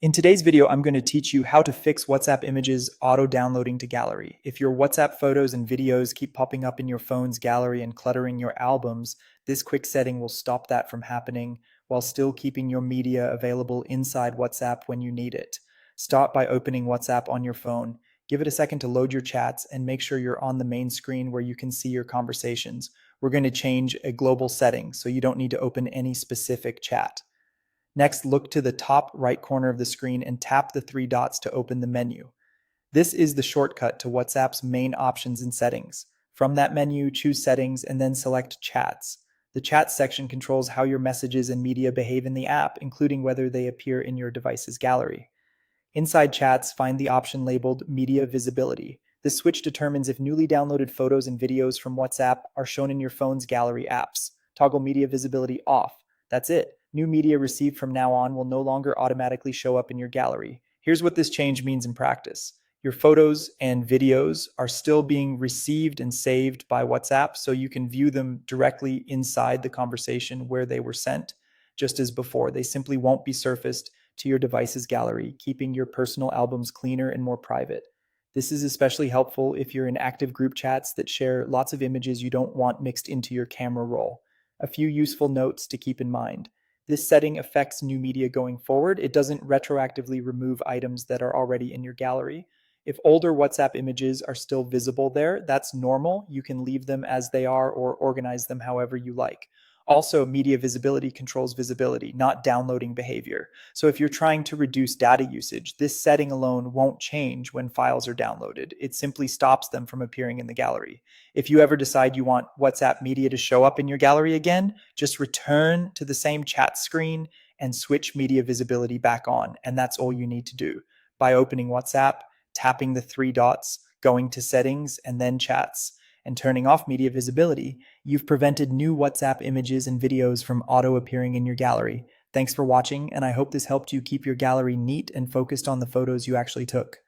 In today's video, I'm going to teach you how to fix WhatsApp images auto-downloading to gallery. If your WhatsApp photos and videos keep popping up in your phone's gallery and cluttering your albums, this quick setting will stop that from happening while still keeping your media available inside WhatsApp when you need it. Start by opening WhatsApp on your phone. Give it a second to load your chats and make sure you're on the main screen where you can see your conversations. We're going to change a global setting so you don't need to open any specific chat. Next, look to the top right corner of the screen and tap the three dots to open the menu. This is the shortcut to WhatsApp's main options and settings. From that menu, choose Settings and then select Chats. The Chats section controls how your messages and media behave in the app, including whether they appear in your device's gallery. Inside Chats, find the option labeled Media Visibility. This switch determines if newly downloaded photos and videos from WhatsApp are shown in your phone's gallery apps. Toggle Media Visibility off. That's it. New media received from now on will no longer automatically show up in your gallery. Here's what this change means in practice. Your photos and videos are still being received and saved by WhatsApp, so you can view them directly inside the conversation where they were sent, just as before. They simply won't be surfaced to your device's gallery, keeping your personal albums cleaner and more private. This is especially helpful if you're in active group chats that share lots of images you don't want mixed into your camera roll. A few useful notes to keep in mind. This setting affects new media going forward. It doesn't retroactively remove items that are already in your gallery. If older WhatsApp images are still visible there, that's normal. You can leave them as they are or organize them however you like. Also, media visibility controls visibility, not downloading behavior. So if you're trying to reduce data usage, this setting alone won't change when files are downloaded. It simply stops them from appearing in the gallery. If you ever decide you want WhatsApp media to show up in your gallery again, just return to the same chat screen and switch media visibility back on. And that's all you need to do. By opening WhatsApp, tapping the three dots, going to settings, and then chats, and turning off media visibility, you've prevented new WhatsApp images and videos from auto appearing in your gallery. Thanks for watching, and I hope this helped you keep your gallery neat and focused on the photos you actually took.